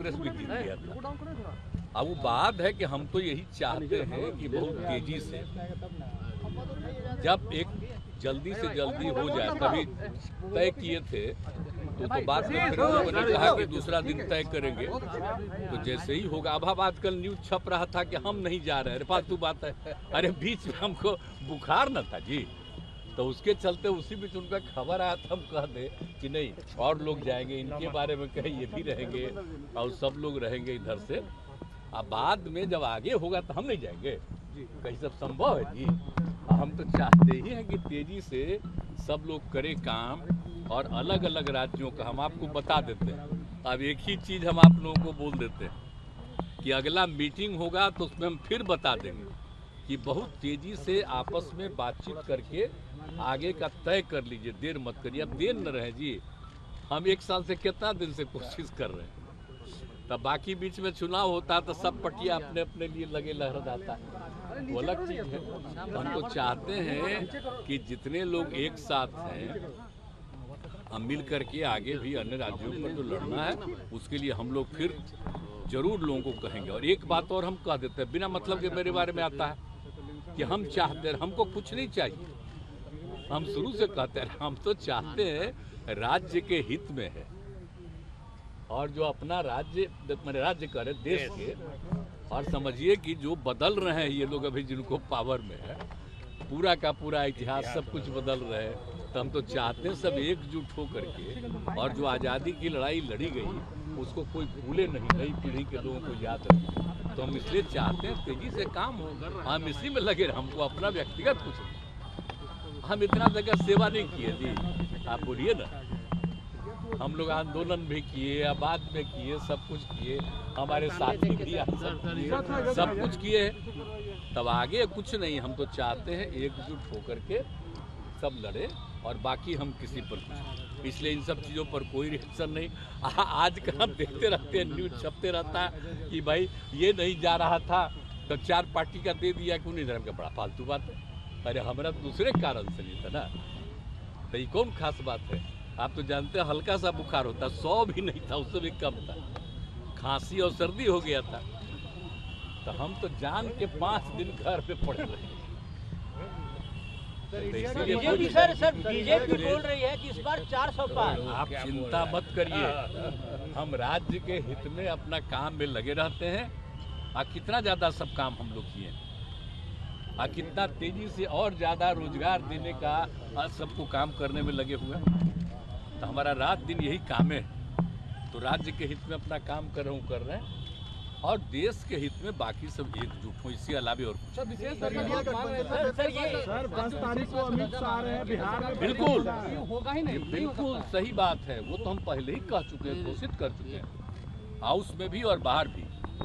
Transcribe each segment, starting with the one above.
कांग्रेस भी जीत गया था। अब वो बात है कि हम तो यही चाहते हैं कि बहुत तेजी से जब एक जल्दी से जल्दी हो जाए, तभी तय किए थे तो बाद में फिर लोगों ने कहा कि दूसरा दिन तय करेंगे, तो जैसे ही होगा। अब आजकल न्यूज छप रहा था कि हम नहीं जा रहे हैं, फालतू बात है। अरे बीच में हमको बुखार न था जी, तो उसके चलते उसी बीच उनका खबर आया था, हम कह दे कि नहीं और लोग जाएंगे, इनके बारे में कहे ये भी रहेंगे और सब लोग रहेंगे इधर से। अब बाद में जब आगे होगा तो हम नहीं जाएंगे, कहीं सब संभव है जी। हम तो चाहते ही हैं कि तेजी से सब लोग करें काम, और अलग अलग राज्यों का हम आपको बता देते हैं। अब एक ही चीज़ हम आप लोगों को बोल देते हैं कि अगला मीटिंग होगा तो उसमें हम फिर बता देंगे कि बहुत तेजी से आपस में बातचीत करके आगे का तय कर लीजिए, देर मत करिए। अब देर न रहे जी, हम 1 साल से कितना दिन से कोशिश कर रहे हैं, तब बाकी बीच में चुनाव होता तो सब पटिया अपने अपने लिए लगे लहराता है, वो अलग चीज़ है। हम तो चाहते हैं कि जितने लोग एक साथ हैं हम मिल करके आगे भी अन्य राज्यों पर जो लड़ना है उसके लिए हम लोग फिर जरूर लोगों को कहेंगे। और एक बात और हम कह देते हैं, बिना मतलब के मेरे बारे में आता है कि हम चाहते हैं, हमको कुछ नहीं चाहिए। हम शुरू से कहते हैं हम तो चाहते हैं राज्य के हित में है, और जो अपना राज्य मेरे राज्य करे देश के। और समझिए कि जो बदल रहे हैं ये लोग अभी जिनको पावर में है, पूरा का पूरा इतिहास सब कुछ बदल रहे हैं, तो हम तो चाहते हैं सब एकजुट हो करके, और जो आज़ादी की लड़ाई लड़ी गई उसको कोई भूले नहीं, नई पीढ़ी के लोगों को याद रखें। तो हम इसलिए चाहते हैं तेजी से काम हो, हम इसी में लगे। हमको अपना व्यक्तिगत कुछ नहीं, हम इतना जगह सेवा नहीं किए जी, आप बोलिए ना। हम लोग आंदोलन भी किए, आबाद में किए, सब कुछ किए, हमारे साथी भी सब कुछ किए, तब आगे कुछ नहीं। हम तो चाहते हैं एकजुट होकर के सब लड़े, और बाकी हम किसी पर कुछ, इसलिए इन सब चीज़ों पर कोई रिएक्शन नहीं। आजकल हम देखते रहते हैं, न्यूज छपते रहता है कि भाई ये नहीं जा रहा था तो 4 पार्टी का दे दिया, क्यों नहीं धर्म का, बड़ा फालतू बात है। अरे हमारा दूसरे कारण से नहीं था ना, तो ये कौन खास बात है। आप तो जानते हैं हल्का सा बुखार होता, 100 भी नहीं था, उससे भी कम था, खांसी और सर्दी हो गया था, तो हम तो जान के 5 दिन घर पे पड़े रहे। बीजेपी बीजेपी बोल रही है कि इस बार 400 पार। आप चिंता मत करिए, हम राज्य के हित में अपना काम में लगे रहते हैं। कितना ज़्यादा सब काम हम लोग किए, कितना तेजी से और ज़्यादा रोजगार देने का सबको काम करने में लगे हुए, तो हमारा रात दिन यही काम है। तो राज्य के हित में अपना काम कर रहे हैं, और देश के हित में बाकी सब एकजुट हो, इसके अलावा और कुछ। सर 10 तारीख को अमित शाह आ रहे हैं बिहार में, बिल्कुल होगा ही नहीं, बिल्कुल सही बात है। वो तो हम पहले ही कह चुके हैं, घोषित कर चुके हैं, हाउस में भी और बाहर भी।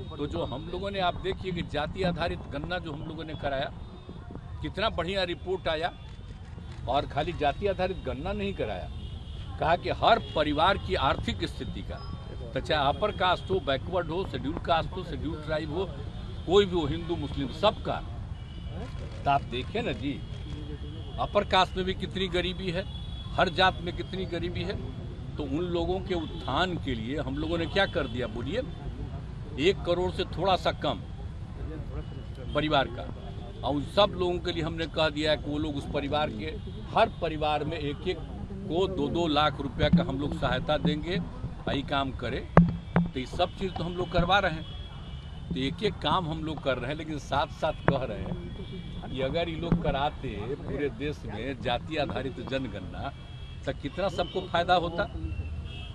तो जो हम लोगों ने, आप देखिए कि जाति आधारित गणना जो हम लोगों ने कराया, कितना बढ़िया रिपोर्ट आया। और खाली जाति आधारित गणना नहीं कराया, कहा कि हर परिवार की आर्थिक स्थिति का, तो चाहे अपर कास्ट हो, बैकवर्ड हो, शेड्यूल कास्ट हो, शेड्यूल ट्राइब हो, कोई भी हो, हिंदू मुस्लिम सबका। तो आप देखें ना जी, अपर कास्ट में भी कितनी गरीबी है, हर जात में कितनी गरीबी है। तो उन लोगों के उत्थान के लिए हम लोगों ने क्या कर दिया बोलिए, 1 करोड़ से थोड़ा सा कम परिवार का, और उन सब लोगों के लिए हमने कह दिया कि वो लोग उस परिवार के हर परिवार में एक को 2-2 लाख रुपया का हम लोग सहायता देंगे, यही काम करे। तो ये सब चीज़ तो हम लोग करवा रहे हैं, तो एक काम हम लोग कर रहे हैं, लेकिन साथ साथ कह रहे हैं कि अगर ये लोग कराते पूरे देश में जाति आधारित जनगणना, तो कितना सबको फायदा होता।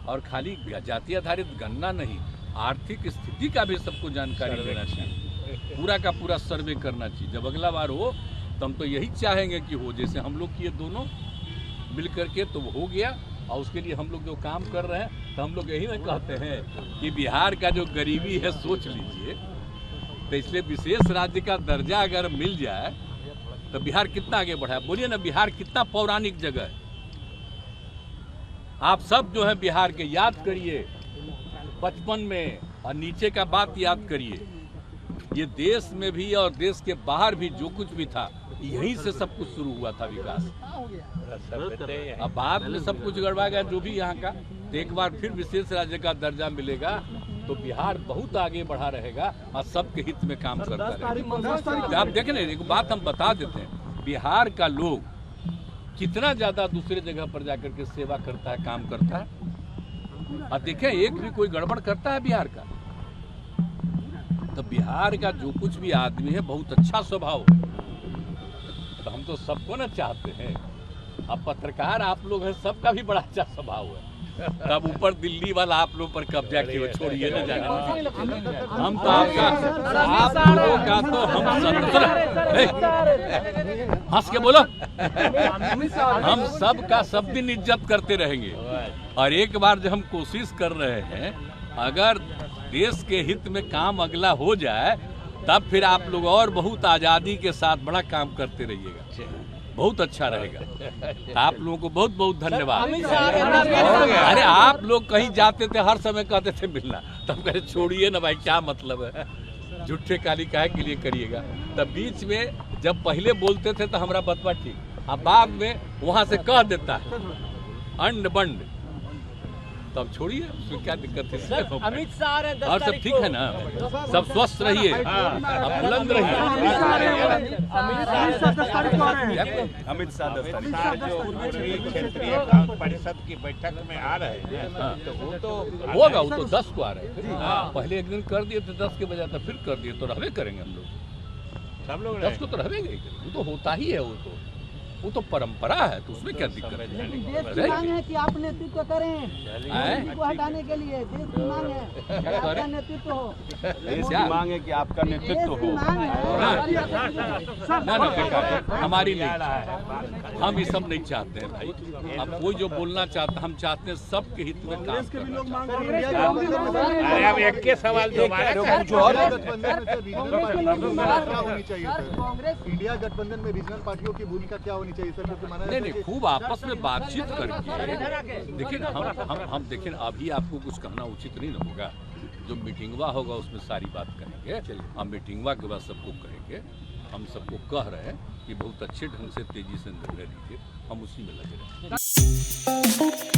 और खाली जाति आधारित गणना नहीं, आर्थिक स्थिति का भी सबको जानकारी लेना चाहिए, पूरा का पूरा सर्वे करना चाहिए। जब अगला बार हो तो हम तो यही चाहेंगे कि हो, जैसे हम लोग किए दोनों मिल करके, तो वो हो गया। और उसके लिए हम लोग जो काम कर रहे हैं, तो हम लोग यही ना कहते हैं कि बिहार का जो गरीबी है सोच लीजिए, तो इसलिए विशेष राज्य का दर्जा अगर मिल जाए तो बिहार कितना आगे बढ़ा। बोलिए ना, बिहार कितना पौराणिक जगह है। आप सब जो है बिहार के याद करिए, बचपन में, और नीचे का बात याद करिए। ये देश में भी और देश के बाहर भी जो कुछ भी था, यहीं से सब कुछ शुरू हुआ था विकास। अब बाद में सब कुछ गड़बड़ा गया जो भी यहाँ का, तो एक बार फिर विशेष राज्य का दर्जा मिलेगा तो बिहार बहुत आगे बढ़ा रहेगा और सबके हित में काम करता रहेगा। आप देखें ना, एक बात हम बता देते हैं, बिहार का लोग कितना ज्यादा दूसरे जगह पर जाकर के सेवा करता है, काम करता है। और देखें, एक भी कोई गड़बड़ करता है बिहार का, तो बिहार का जो कुछ भी आदमी है बहुत अच्छा स्वभाव है। तो हम तो सबको ना चाहते हैं, अब पत्रकार आप लोग हैं, सबका भी बड़ा अच्छा स्वभाव है। तब ऊपर दिल्ली वाला आप लोग पर कब्जा किए, छोड़िए न जाने। हम तो आपका, आप लोगों का तो हम हंस के बोलो, हम सब का सब दिन इज्जत करते रहेंगे। और एक बार जो हम कोशिश कर रहे हैं, अगर देश के हित में काम अगला हो जाए, तब फिर आप लोग और बहुत आज़ादी के साथ बड़ा काम करते रहिएगा, बहुत अच्छा रहेगा। आप लोगों को बहुत बहुत धन्यवाद। अरे आप लोग कहीं जाते थे, हर समय कहते थे मिलना, तब कहे छोड़िए ना भाई, क्या मतलब है, झूठे काली काहे के लिए करिएगा। तब बीच में जब पहले बोलते थे तो हमारा बतवा ठीक, अब बाद में वहां से कह देता है अंड बंड, तब छोड़िए, उसमें क्या दिक्कत है। अमित शाह रहे 10 और सब ठीक है ना, सब स्वस्थ रहिए, अब बुलंद रहिए। अमित शाह जो क्षेत्रीय परिषद की बैठक में आ रहे हैं, तो वो तो होगा, वो तो 10 को आ रहे थे। पहले एक दिन कर दिए थे 10 के बजाय, तो फिर कर दिए, तो रहबे करेंगे हम लोग, सब लोग 10 को तो रहबे गए, वो तो होता ही है, वो तो परंपरा है, तो उसमें क्या दिक्कत है। देश की मांग है कि आप नेतृत्व करें, मोदी को हटाने के लिए देश की मांग है कि आपका नेतृत्व हो। देश की मांग है कि आपका नेतृत्व हो। ना बेटा, हमारी नहीं, हम ये सब नहीं चाहते हैं भाई। अब कोई जो बोलना चाहता, हम चाहते हैं सबके हित में काम करना। अरे अब एक के सवाल इंडिया गठबंधन में रीजनल पार्टियों की भूमिका क्या होनी चाहिए सर? नहीं, खूब आपस में बातचीत करके देखिए ना, हम देखिए, अभी आपको कुछ कहना उचित नहीं ना होगा। जो मीटिंगवा होगा उसमें सारी बात कहेंगे, हम मीटिंगवा के बाद सबको कहेंगे। हम सबको कह रहे हैं कि बहुत अच्छे ढंग से तेजी से निर्णय लीजिए, हम उसी में लगे रहें।